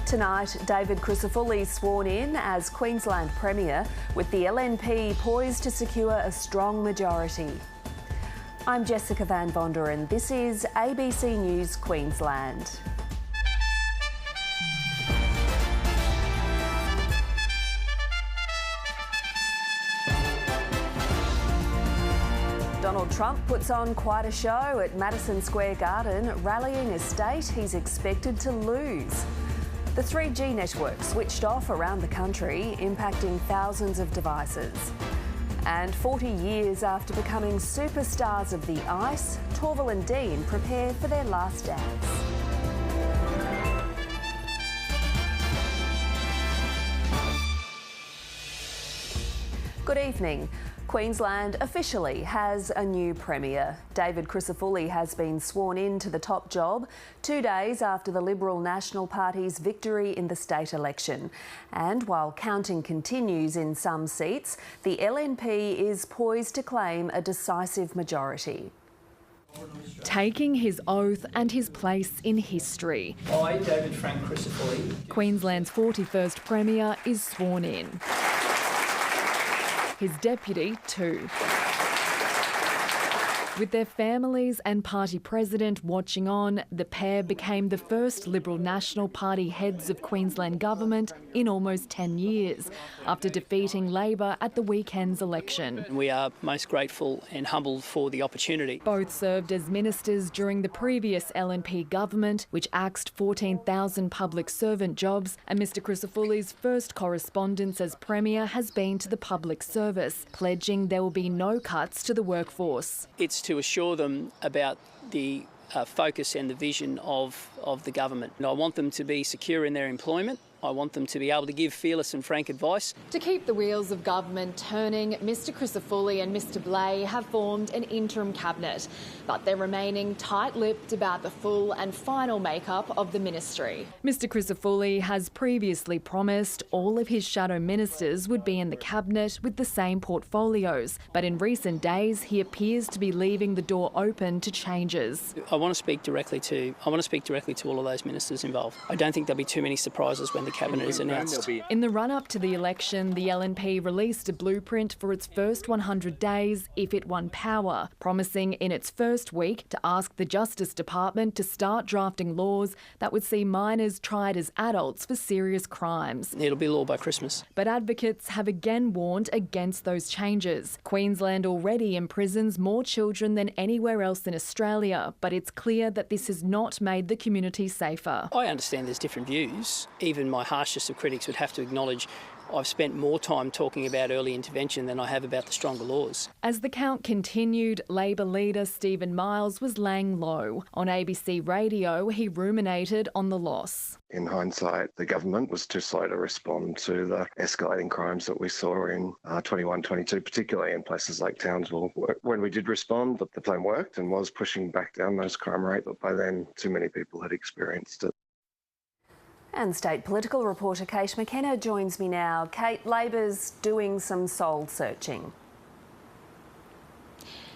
Tonight, David Crisafulli sworn in as Queensland Premier, with the LNP poised to secure a strong majority. I'm Jessica Van Vonderen. This is ABC News Queensland. Donald Trump puts on quite a show at Madison Square Garden, rallying a state he's expected to lose. The 3G network switched off around the country, impacting thousands of devices. And 40 years after becoming superstars of the ice, Torval and Dean prepare for their last dance. Good evening. Queensland officially has a new Premier. David Crisafulli has been sworn in to the top job 2 days after the Liberal National Party's victory in the state election. And while counting continues in some seats, the LNP is poised to claim a decisive majority. Taking his oath and his place in history. I, David Frank Crisafulli. Queensland's 41st Premier is sworn in. His deputy too. With their families and party president watching on, the pair became the first Liberal National Party heads of Queensland government in almost 10 years, after defeating Labor at the weekend's election. We are most grateful and humbled for the opportunity. Both served as ministers during the previous LNP government, which axed 14,000 public servant jobs, and Mr Crisafulli's first correspondence as Premier has been to the public service, pledging there will be no cuts to the workforce. It's to assure them about the focus and the vision of the government. And I want them to be secure in their employment. I want them to be able to give fearless and frank advice. To keep the wheels of government turning, Mr Crisafulli and Mr Blay have formed an interim cabinet, but they're remaining tight-lipped about the full and final makeup of the ministry. Mr Crisafulli has previously promised all of his shadow ministers would be in the cabinet with the same portfolios, but in recent days he appears to be leaving the door open to changes. I want to speak directly to all of those ministers involved. I don't think there'll be too many surprises when the cabinet is announced. In the run-up to the election, the LNP released a blueprint for its first 100 days if it won power, promising in its first week to ask the Justice Department to start drafting laws that would see minors tried as adults for serious crimes. It'll be law by Christmas. But advocates have again warned against those changes. Queensland already imprisons more children than anywhere else in Australia, but it's clear that this has not made the community safer. I understand there's different views. Even my harshest of critics would have to acknowledge I've spent more time talking about early intervention than I have about the stronger laws. As the count continued, Labor leader Stephen Miles was laying low. On ABC Radio, he ruminated on the loss. In hindsight, the government was too slow to respond to the escalating crimes that we saw in 21-22, particularly in places like Townsville. When we did respond, the plan worked and was pushing back down those crime rates, but by then too many people had experienced it. And state political reporter Kate McKenna joins me now. Kate, Labor's doing some soul searching.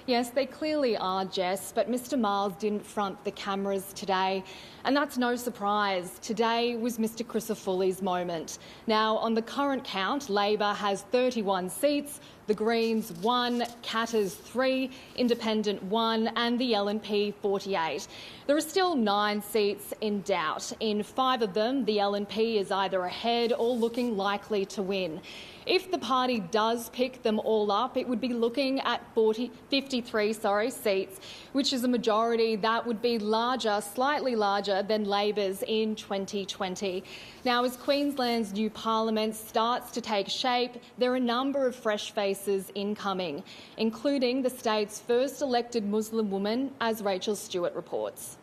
Yes, they clearly are, Jess, but Mr Miles didn't front the cameras today. And that's no surprise. Today was Mr Crisafulli's moment. Now, on the current count, Labor has 31 seats, the Greens 1, Qantas 3, Independent 1 and the LNP 48. There are still 9 seats in doubt. In 5 of them, the LNP is either ahead or looking likely to win. If the party does pick them all up, it would be looking at 53 seats, which is a majority that would be larger, slightly larger than Labor's in 2020. Now, as Queensland's new parliament starts to take shape, there are a number of fresh faces incoming, including the state's first elected Muslim woman, as Rachel Stewart reports.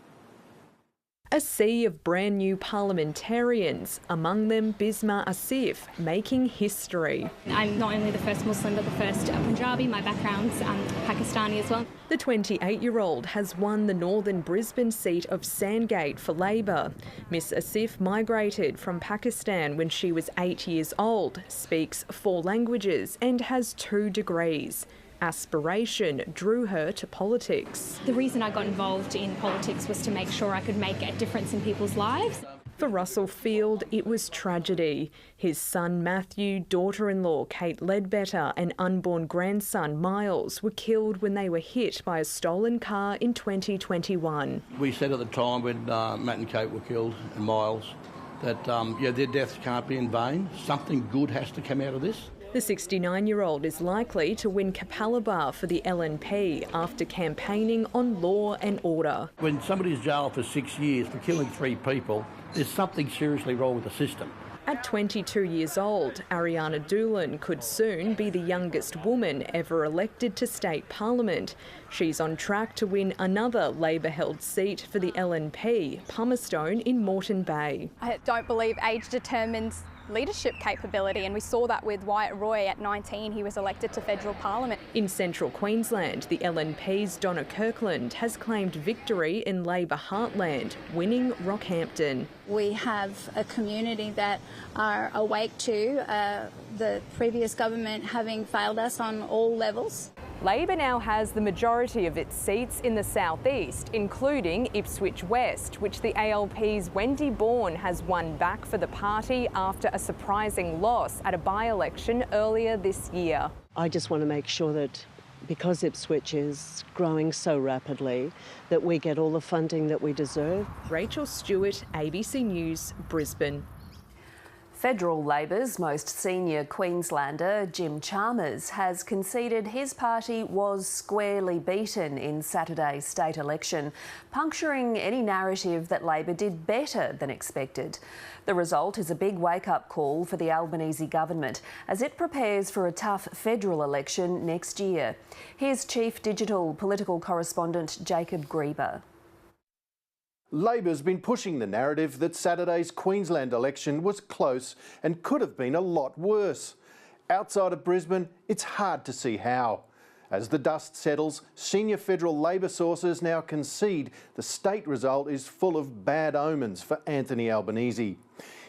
A sea of brand new parliamentarians, among them Bisma Asif, making history. I'm not only the first Muslim but the first Punjabi. My background's Pakistani as well. The 28-year-old has won the northern Brisbane seat of Sandgate for Labor. Miss Asif migrated from Pakistan when she was 8 years old, speaks 4 languages and has 2 degrees. Aspiration drew her to politics. The reason I got involved in politics was to make sure I could make a difference in people's lives. For Russell Field, it was tragedy. His son Matthew, daughter-in-law Kate Ledbetter and unborn grandson Miles were killed when they were hit by a stolen car in 2021. We said at the time when Matt and Kate were killed, and Miles, that their deaths can't be in vain. Something good has to come out of this. The 69-year-old is likely to win Capalaba for the LNP after campaigning on law and order. When somebody's jailed for 6 years for killing 3 people, there's something seriously wrong with the system. At 22 years old, Ariana Doolan could soon be the youngest woman ever elected to state parliament. She's on track to win another Labor-held seat for the LNP, Palmerstone in Moreton Bay. I don't believe age determines leadership capability, and we saw that with Wyatt Roy. At 19 he was elected to federal parliament. In central Queensland, the LNP's Donna Kirkland has claimed victory in Labor heartland, winning Rockhampton. We have a community that are awake to the previous government having failed us on all levels. Labor now has the majority of its seats in the southeast, including Ipswich West, which the ALP's Wendy Bourne has won back for the party after a surprising loss at a by-election earlier this year. I just want to make sure that because Ipswich is growing so rapidly, that we get all the funding that we deserve. Rachel Stewart, ABC News, Brisbane. Federal Labor's most senior Queenslander, Jim Chalmers, has conceded his party was squarely beaten in Saturday's state election, puncturing any narrative that Labor did better than expected. The result is a big wake-up call for the Albanese government as it prepares for a tough federal election next year. Here's Chief Digital Political Correspondent Jacob Grieber. Labor's been pushing the narrative that Saturday's Queensland election was close and could have been a lot worse. Outside of Brisbane, it's hard to see how. As the dust settles, senior federal Labor sources now concede the state result is full of bad omens for Anthony Albanese.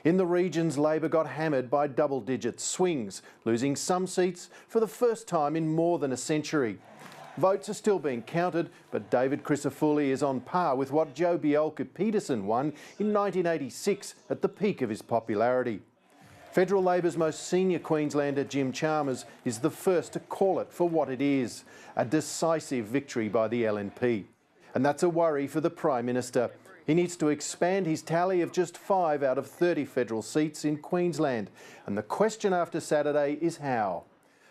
In the regions, Labor got hammered by double-digit swings, losing some seats for the first time in more than a century. Votes are still being counted, but David Crisafulli is on par with what Joe Bjelke-Petersen won in 1986 at the peak of his popularity. Federal Labor's most senior Queenslander, Jim Chalmers, is the first to call it for what it is, a decisive victory by the LNP. And that's a worry for the Prime Minister. He needs to expand his tally of just 5 out of 30 federal seats in Queensland. And the question after Saturday is how.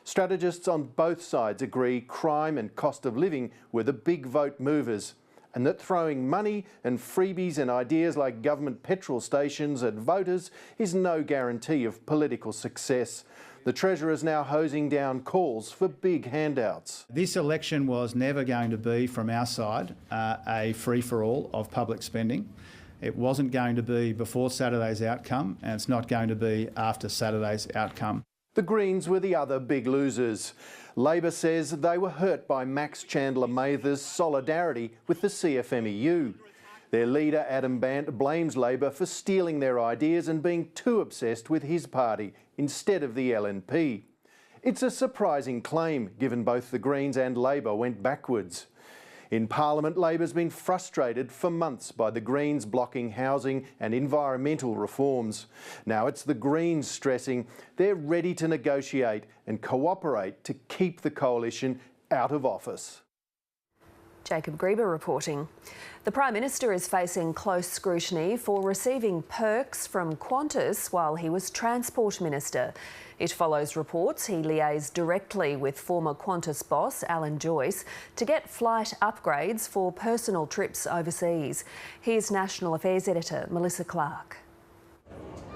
Strategists on both sides agree crime and cost of living were the big vote movers, and that throwing money and freebies and ideas like government petrol stations at voters is no guarantee of political success. The Treasurer is now hosing down calls for big handouts. This election was never going to be, from our side, a free-for-all of public spending. It wasn't going to be before Saturday's outcome, and it's not going to be after Saturday's outcome. The Greens were the other big losers. Labor says they were hurt by Max Chandler-Mather's solidarity with the CFMEU. Their leader, Adam Bandt, blames Labor for stealing their ideas and being too obsessed with his party instead of the LNP. It's a surprising claim, given both the Greens and Labor went backwards. In Parliament, Labor's been frustrated for months by the Greens blocking housing and environmental reforms. Now it's the Greens stressing they're ready to negotiate and cooperate to keep the coalition out of office. Jacob Grieber reporting. The Prime Minister is facing close scrutiny for receiving perks from Qantas while he was Transport Minister. It follows reports he liaised directly with former Qantas boss Alan Joyce to get flight upgrades for personal trips overseas. Here's National Affairs Editor Melissa Clark.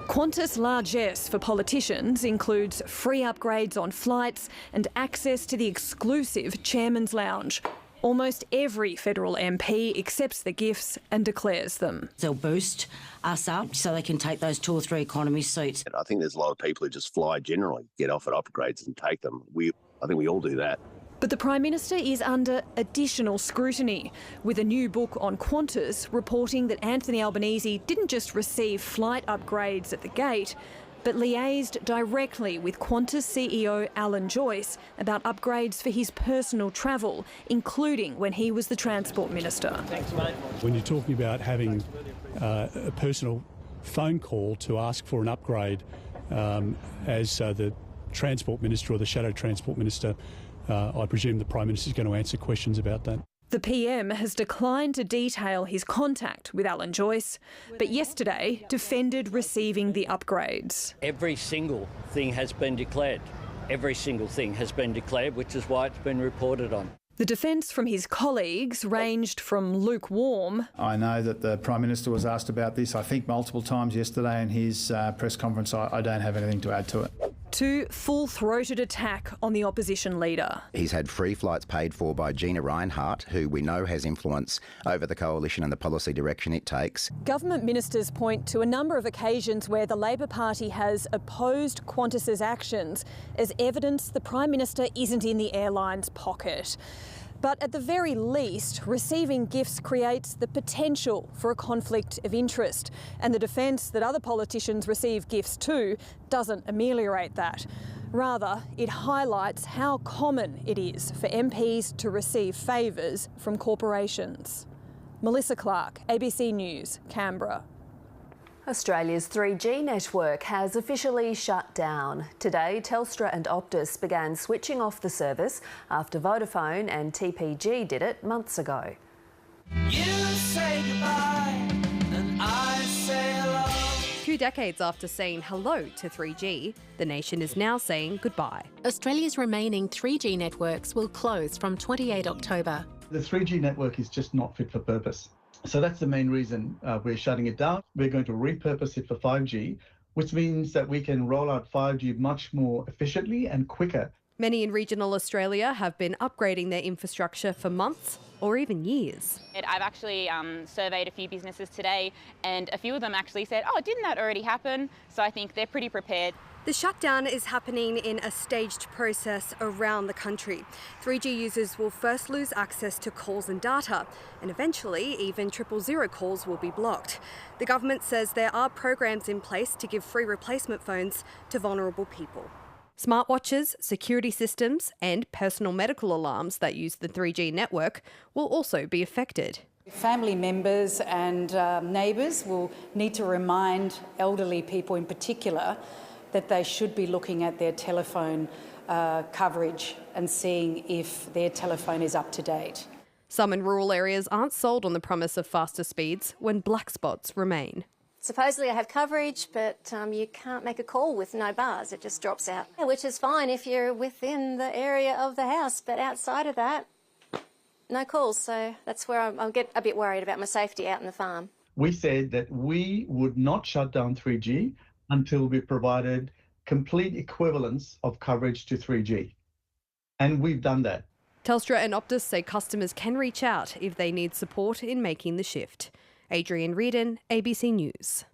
Qantas' largesse for politicians includes free upgrades on flights and access to the exclusive Chairman's Lounge. Almost every federal MP accepts the gifts and declares them. They'll boost us up so they can take those 2 or 3 economy seats. I think there's a lot of people who just fly generally, get offered upgrades and take them. I think we all do that. But the Prime Minister is under additional scrutiny, with a new book on Qantas reporting that Anthony Albanese didn't just receive flight upgrades at the gate, but liaised directly with Qantas CEO Alan Joyce about upgrades for his personal travel, including when he was the Transport Minister. When you're talking about having personal phone call to ask for an upgrade as the Transport Minister or the Shadow Transport Minister. I presume the Prime Minister is going to answer questions about that. The PM has declined to detail his contact with Alan Joyce, but yesterday defended receiving the upgrades. Every single thing has been declared. Every single thing has been declared, which is why it's been reported on. The defence from his colleagues ranged from lukewarm. I know that the Prime Minister was asked about this, I think, multiple times yesterday in his press conference. I don't have anything to add to it. To full-throated attack on the opposition leader. He's had free flights paid for by Gina Rinehart, who we know has influence over the coalition and the policy direction it takes. Government ministers point to a number of occasions where the Labor Party has opposed Qantas's actions as evidence the Prime Minister isn't in the airline's pocket. But at the very least, receiving gifts creates the potential for a conflict of interest. And the defence that other politicians receive gifts too doesn't ameliorate that. Rather, it highlights how common it is for MPs to receive favours from corporations. Melissa Clark, ABC News, Canberra. Australia's 3G network has officially shut down. Today, Telstra and Optus began switching off the service after Vodafone and TPG did it months ago. You say goodbye and I say hello. 2 decades after saying hello to 3G, the nation is now saying goodbye. Australia's remaining 3G networks will close from 28 October. The 3G network is just not fit for purpose. So that's the main reason we're shutting it down. We're going to repurpose it for 5G, which means that we can roll out 5G much more efficiently and quicker. Many in regional Australia have been upgrading their infrastructure for months or even years. I've actually surveyed a few businesses today, and a few of them actually said, oh, didn't that already happen? So I think they're pretty prepared. The shutdown is happening in a staged process around the country. 3G users will first lose access to calls and data, and eventually even 000 calls will be blocked. The government says there are programs in place to give free replacement phones to vulnerable people. Smartwatches, security systems and personal medical alarms that use the 3G network will also be affected. Family members and neighbours will need to remind elderly people in particular that they should be looking at their telephone coverage and seeing if their telephone is up to date. Some in rural areas aren't sold on the promise of faster speeds when black spots remain. Supposedly I have coverage, but you can't make a call with no bars. It just drops out, which is fine if you're within the area of the house, but outside of that, no calls. So that's where I'll get a bit worried about my safety out in the farm. We said that we would not shut down 3G until we provided complete equivalence of coverage to 3G. And we've done that. Telstra and Optus say customers can reach out if they need support in making the shift. Adrian Reardon, ABC News.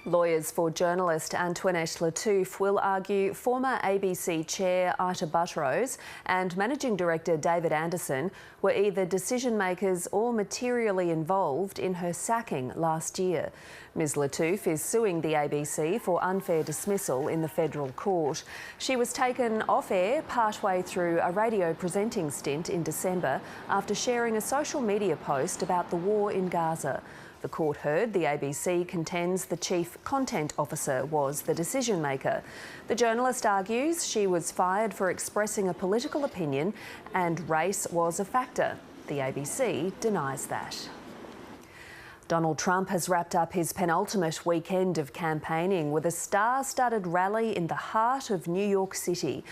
Lawyers for journalist Antoinette Lattouf will argue former ABC chair Ita Buttrose and managing director David Anderson were either decision makers or materially involved in her sacking last year. Ms Lattouf is suing the ABC for unfair dismissal in the federal court. She was taken off air partway through a radio presenting stint in December after sharing a social media post about the war in Gaza. The court heard the ABC contends the chief content officer was the decision maker. The journalist argues she was fired for expressing a political opinion and race was a factor. The ABC denies that. Donald Trump has wrapped up his penultimate weekend of campaigning with a star-studded rally in the heart of New York City.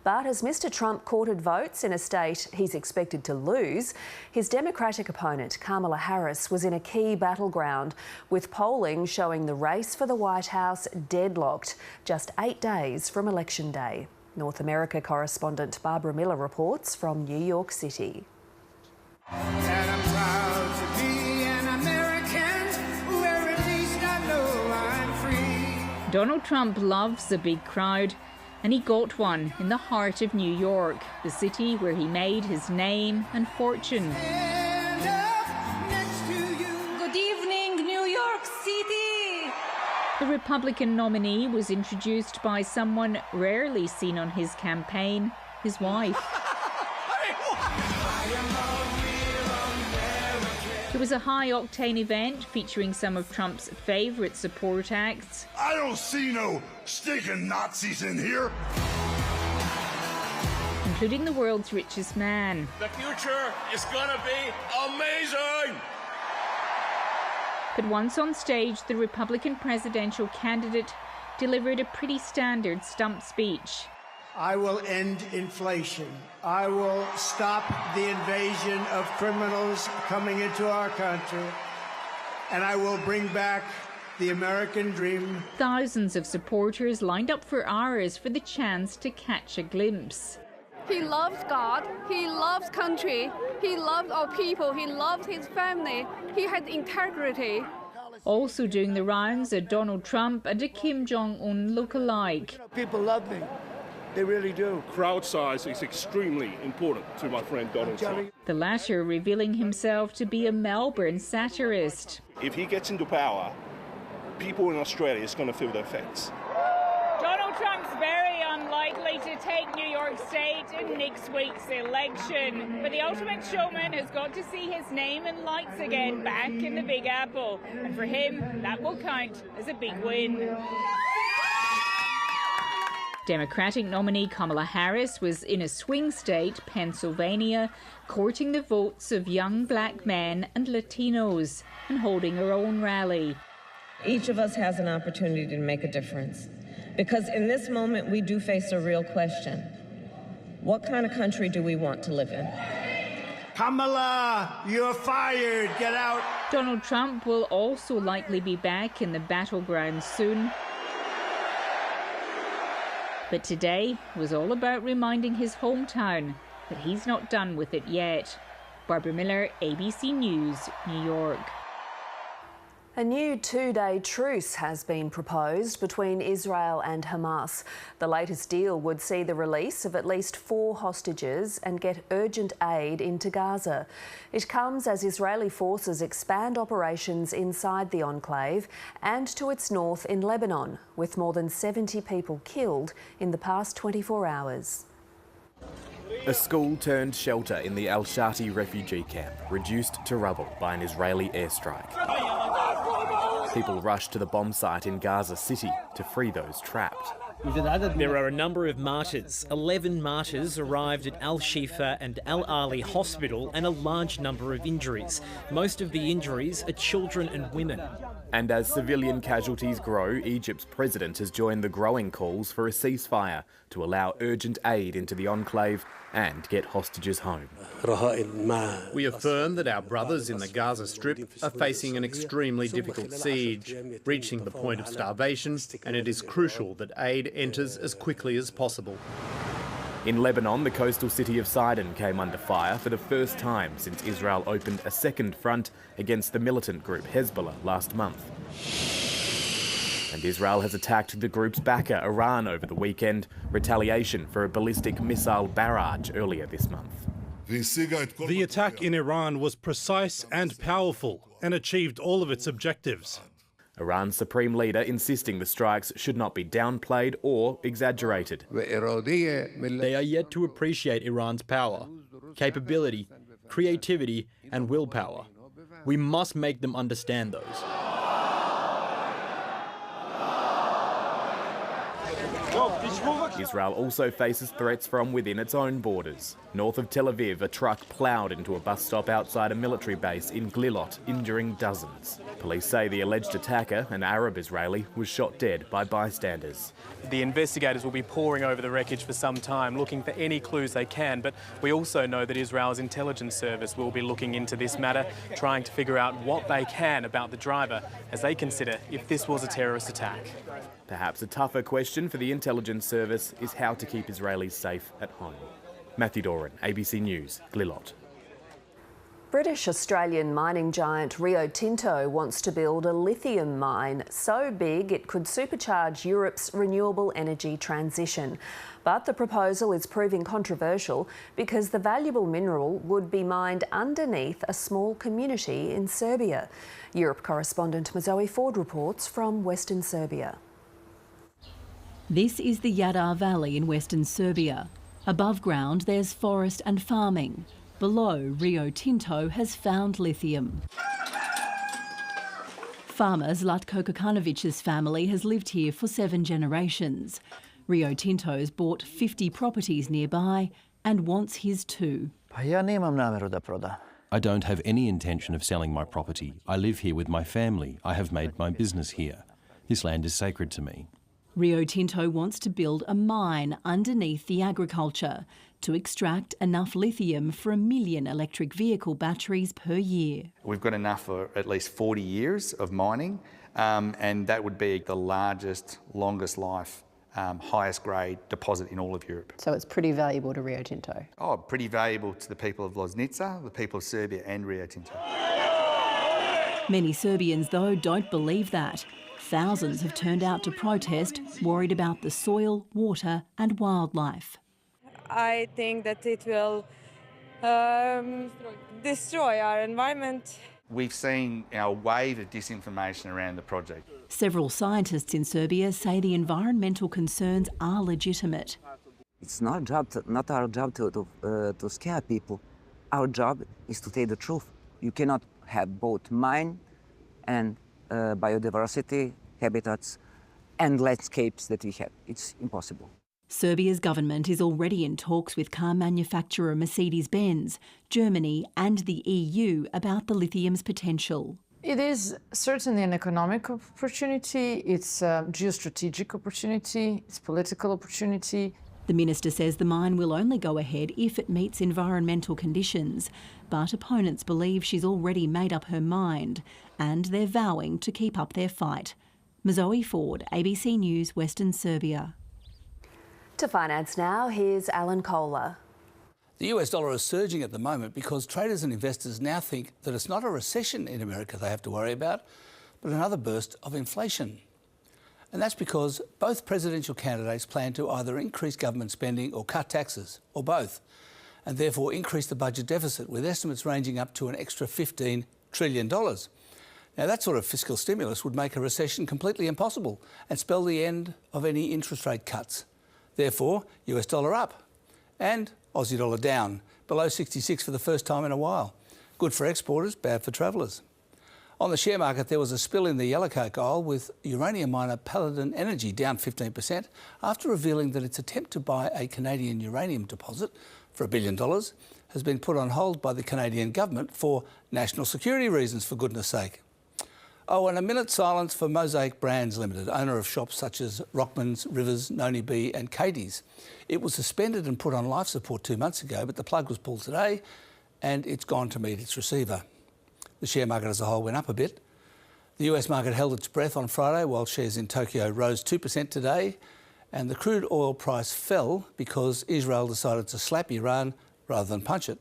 But as Mr Trump courted votes in a state he's expected to lose, his Democratic opponent Kamala Harris was in a key battleground, with polling showing the race for the White House deadlocked just 8 days from Election Day. North America correspondent Barbara Miller reports from New York City. Donald Trump loves a big crowd, and he got one in the heart of New York, the city where he made his name and fortune. Good evening, New York City! The Republican nominee was introduced by someone rarely seen on his campaign, his wife. There was a high-octane event featuring some of Trump's favourite support acts. I don't see no stinking Nazis in here. Including the world's richest man. The future is gonna be amazing! But once on stage, the Republican presidential candidate delivered a pretty standard stump speech. I will end inflation. I will stop the invasion of criminals coming into our country. And I will bring back the American dream. Thousands of supporters lined up for hours for the chance to catch a glimpse. He loves God, he loves country, he loves our people, he loves his family, he has integrity. Also doing the rounds are Donald Trump and a Kim Jong-un look-alike. People love me. They really do. Crowd size is extremely important to my friend Donald Trump. The latter revealing himself to be a Melbourne satirist. If he gets into power, people in Australia is going to feel the effects. Donald Trump's very unlikely to take New York State in next week's election. But the ultimate showman has got to see his name in lights again back in the Big Apple. And for him, that will count as a big win. Democratic nominee Kamala Harris was in a swing state, Pennsylvania, courting the votes of young black men and Latinos and holding her own rally. Each of us has an opportunity to make a difference. Because in this moment, we do face a real question. What kind of country do we want to live in? Kamala, you're fired. Get out. Donald Trump will also likely be back in the battleground soon. But today was all about reminding his hometown that he's not done with it yet. Barbara Miller, ABC News, New York. A new two-day truce has been proposed between Israel and Hamas. The latest deal would see the release of at least 4 hostages and get urgent aid into Gaza. It comes as Israeli forces expand operations inside the enclave and to its north in Lebanon, with more than 70 people killed in the past 24 hours. A school turned shelter in the Al-Shati refugee camp, reduced to rubble by an Israeli airstrike. People rushed to the bomb site in Gaza City to free those trapped. There are a number of martyrs. 11 martyrs arrived at Al-Shifa and Al-Ali hospital and a large number of injuries. Most of the injuries are children and women. And as civilian casualties grow, Egypt's president has joined the growing calls for a ceasefire to allow urgent aid into the enclave and get hostages home. We affirm that our brothers in the Gaza Strip are facing an extremely difficult siege, reaching the point of starvation, and it is crucial that aid enters as quickly as possible. In Lebanon, the coastal city of Sidon came under fire for the first time since Israel opened a second front against the militant group Hezbollah last month. And Israel has attacked the group's backer, Iran, over the weekend, retaliation for a ballistic missile barrage earlier this month. The attack in Iran was precise and powerful and achieved all of its objectives. Iran's supreme leader insisting the strikes should not be downplayed or exaggerated. They are yet to appreciate Iran's power, capability, creativity and willpower. We must make them understand those. Israel also faces threats from within its own borders. North of Tel Aviv, a truck ploughed into a bus stop outside a military base in Glilot, injuring dozens. Police say the alleged attacker, an Arab Israeli, was shot dead by bystanders. The investigators will be poring over the wreckage for some time, looking for any clues they can, but we also know that Israel's intelligence service will be looking into this matter, trying to figure out what they can about the driver as they consider if this was a terrorist attack. Perhaps a tougher question for the intelligence service is how to keep Israelis safe at home. Matthew Doran, ABC News, Glilot. British-Australian mining giant Rio Tinto wants to build a lithium mine so big it could supercharge Europe's renewable energy transition. But the proposal is proving controversial because the valuable mineral would be mined underneath a small community in Serbia. Europe correspondent Mazoe Ford reports from Western Serbia. This is the Jadar Valley in Western Serbia. Above ground, there's forest and farming. Below, Rio Tinto has found lithium. Farmer Zlatko Kokanović's family has lived here for 7 generations. Rio Tinto's bought 50 properties nearby and wants his too. I don't have any intention of selling my property. I live here with my family. I have made my business here. This land is sacred to me. Rio Tinto wants to build a mine underneath the agriculture to extract enough lithium for 1 million electric vehicle batteries per year. We've got enough for at least 40 years of mining, and that would be the largest, longest life, highest grade deposit in all of Europe. So it's pretty valuable to Rio Tinto? Oh, pretty valuable to the people of Loznica, the people of Serbia and Rio Tinto. Many Serbians, though, don't believe that. Thousands have turned out to protest, worried about the soil, water and wildlife. I think that it will destroy our environment. We've seen a wave of disinformation around the project. Several scientists in Serbia say the environmental concerns are legitimate. It's not our job to scare people. Our job is to tell the truth. You cannot have both mine and biodiversity, habitats and landscapes that we have. It's impossible. Serbia's government is already in talks with car manufacturer Mercedes-Benz, Germany and the EU about the lithium's potential. It is certainly an economic opportunity, it's a geostrategic opportunity, it's a political opportunity. The minister says the mine will only go ahead if it meets environmental conditions, but opponents believe she's already made up her mind and they're vowing to keep up their fight. Zoe Ford, ABC News, Western Serbia. To finance now, here's Alan Kohler. The US dollar is surging at the moment because traders and investors now think that it's not a recession in America they have to worry about, but another burst of inflation. And that's because both presidential candidates plan to either increase government spending or cut taxes, or both, and therefore increase the budget deficit, with estimates ranging up to an extra $15 trillion. Now, that sort of fiscal stimulus would make a recession completely impossible and spell the end of any interest rate cuts. Therefore, US dollar up and Aussie dollar down, below 66 for the first time in a while. Good for exporters, bad for travellers. On the share market, there was a spill in the yellowcake aisle, with uranium miner Paladin Energy down 15% after revealing that its attempt to buy a Canadian uranium deposit for $1 billion has been put on hold by the Canadian government for national security reasons, for goodness sake. Oh, and a minute's silence for Mosaic Brands Limited, owner of shops such as Rockman's, Rivers, Noni B and Katie's. It was suspended and put on life support 2 months ago, but the plug was pulled today and it's gone to meet its receiver. The share market as a whole went up a bit. The US market held its breath on Friday, while shares in Tokyo rose 2% today, and the crude oil price fell because Israel decided to slap Iran rather than punch it.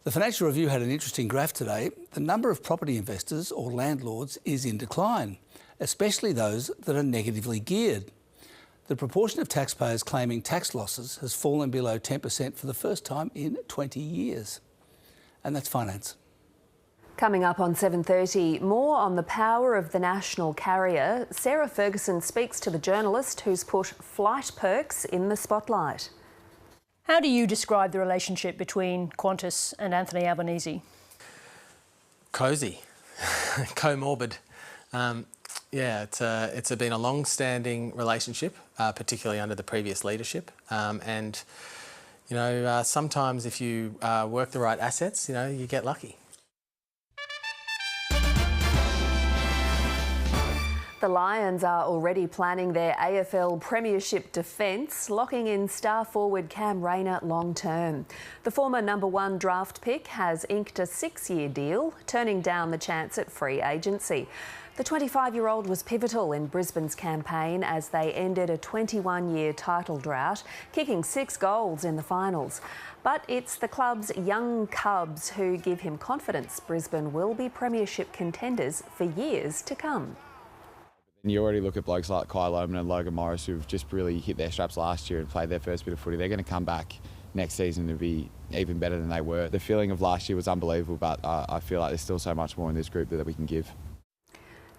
The Financial Review had an interesting graph today. The number of property investors or landlords is in decline, especially those that are negatively geared. The proportion of taxpayers claiming tax losses has fallen below 10% for the first time in 20 years. And that's finance. Coming up on 7:30, more on the power of the national carrier. Sarah Ferguson speaks to the journalist who's put flight perks in the spotlight. How do you describe the relationship between Qantas and Anthony Albanese? Cosy, comorbid. It's been a long-standing relationship, particularly under the previous leadership. Sometimes if you work the right assets, you get lucky. The Lions are already planning their AFL Premiership defence, locking in star forward Cam Rayner long term. The former #1 draft pick has inked a 6-year deal, turning down the chance at free agency. The 25-year-old was pivotal in Brisbane's campaign as they ended a 21-year title drought, kicking 6 goals in the finals. But it's the club's young Cubs who give him confidence Brisbane will be Premiership contenders for years to come. You already look at blokes like Kai Loman and Logan Morris, who've just really hit their straps last year and played their first bit of footy. They're going to come back next season to be even better than they were. The feeling of last year was unbelievable, but I feel like there's still so much more in this group that we can give.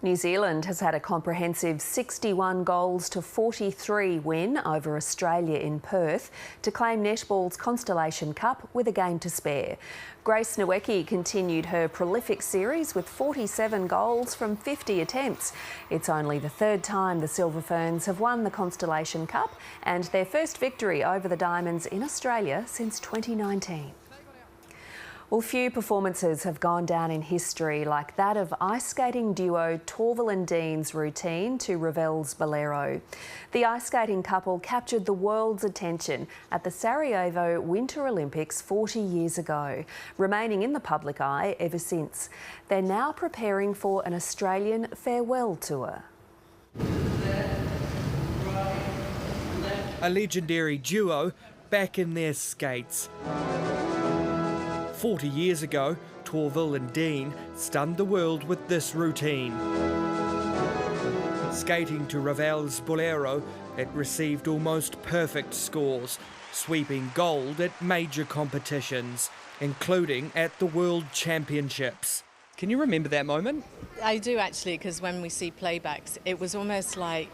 New Zealand has had a comprehensive 61 goals to 43 win over Australia in Perth to claim netball's Constellation Cup with a game to spare. Grace Jacqui continued her prolific series with 47 goals from 50 attempts. It's only the third time the Silver Ferns have won the Constellation Cup and their first victory over the Diamonds in Australia since 2019. Well, few performances have gone down in history like that of ice skating duo Torvill and Dean's routine to Ravel's Bolero. The ice skating couple captured the world's attention at the Sarajevo Winter Olympics 40 years ago, remaining in the public eye ever since. They're now preparing for an Australian farewell tour. A legendary duo back in their skates. 40 years ago, Torvill and Dean stunned the world with this routine. Skating to Ravel's Bolero, it received almost perfect scores, sweeping gold at major competitions, including at the World Championships. Can you remember that moment? I do actually, because when we see playbacks, it was almost like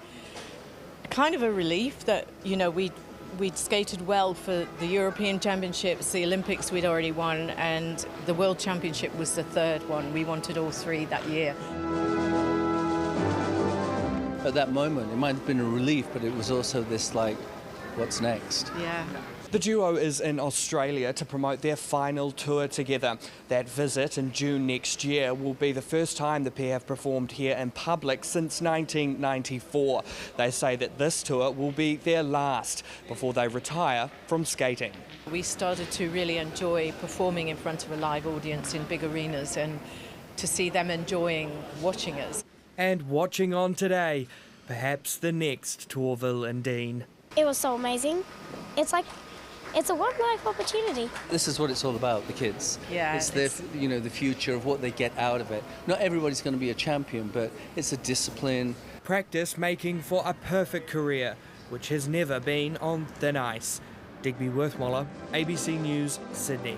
kind of a relief that, you know, we'd skated well for the European Championships, the Olympics we'd already won, and the World Championship was the third one. We wanted all three that year. At that moment, it might have been a relief, but it was also this, like, what's next? Yeah. The duo is in Australia to promote their final tour together. That visit in June next year will be the first time the pair have performed here in public since 1994. They say that this tour will be their last before they retire from skating. We started to really enjoy performing in front of a live audience in big arenas, and to see them enjoying watching us. And watching on today, perhaps the next Torvill and Dean. It was so amazing. It's a one-life opportunity. This is what it's all about, the kids. Yeah. It's their, you know, the future of what they get out of it. Not everybody's going to be a champion, but it's a discipline. Practice making for a perfect career, which has never been on thin ice. Digby Worthwaller, ABC News, Sydney.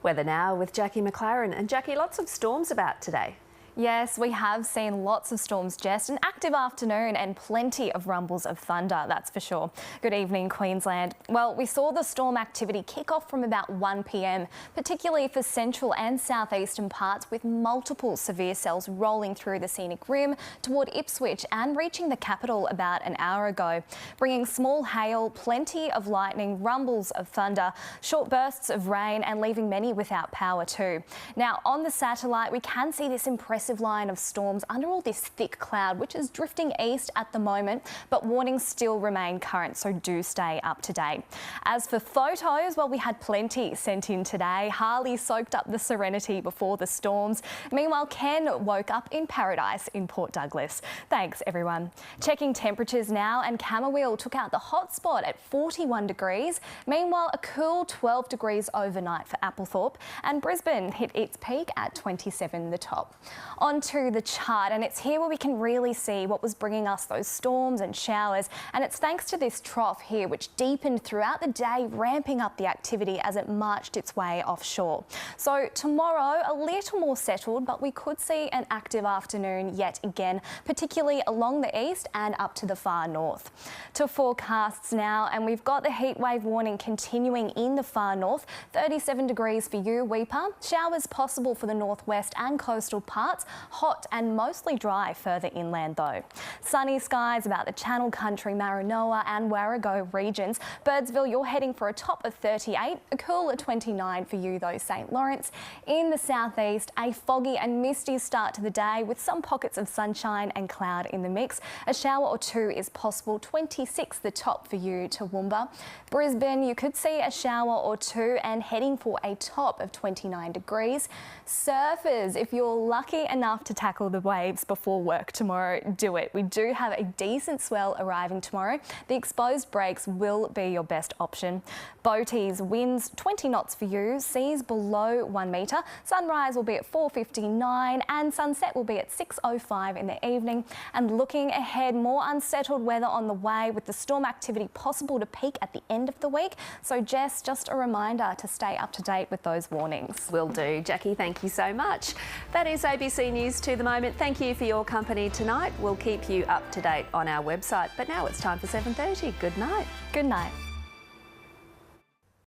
Weather now with Jacqui McLaren. And Jacqui, lots of storms about today. Yes, we have seen lots of storms, Jess. An active afternoon and plenty of rumbles of thunder, that's for sure. Good evening, Queensland. Well, we saw the storm activity kick off from about 1 p.m, particularly for central and southeastern parts, with multiple severe cells rolling through the scenic rim toward Ipswich and reaching the capital about an hour ago, bringing small hail, plenty of lightning, rumbles of thunder, short bursts of rain, and leaving many without power too. Now, on the satellite, we can see this impressive line of storms under all this thick cloud, which is drifting east at the moment, but warnings still remain current, so do stay up to date. As for photos, well, we had plenty sent in today. Harley soaked up the Serenity before the storms. Meanwhile, Ken woke up in paradise in Port Douglas. Thanks, everyone. Checking temperatures now, and Camberwell took out the hot spot at 41 degrees. Meanwhile, a cool 12 degrees overnight for Applethorpe, and Brisbane hit its peak at 27 the top. Onto the chart, and it's here where we can really see what was bringing us those storms and showers, and it's thanks to this trough here which deepened throughout the day, ramping up the activity as it marched its way offshore. So tomorrow a little more settled, but we could see an active afternoon yet again, particularly along the east and up to the far north. To forecasts now, and we've got the heatwave warning continuing in the far north. 37 degrees for you, Weeper. Showers possible for the northwest and coastal parts. Hot and mostly dry further inland though. Sunny skies about the Channel Country, Maranoa and Warrego regions. Birdsville, you're heading for a top of 38, a cool of 29 for you though, St Lawrence. In the southeast, a foggy and misty start to the day with some pockets of sunshine and cloud in the mix. A shower or two is possible, 26 the top for you, Toowoomba. Brisbane, you could see a shower or two and heading for a top of 29 degrees. Surfers, if you're lucky enough to tackle the waves before work tomorrow, do it. We do have a decent swell arriving tomorrow. The exposed breaks will be your best option. Boaties, winds 20 knots for you, seas below 1 metre. Sunrise will be at 4:59 and sunset will be at 6:05 in the evening. And looking ahead, more unsettled weather on the way with the storm activity possible to peak at the end of the week. So Jess, just a reminder to stay up to date with those warnings. Will do. Jacqui, thank you so much. That is ABC ABC News to the moment. Thank you for your company tonight. We'll keep you up to date on our website. But now it's time for 7:30. Good night. Good night.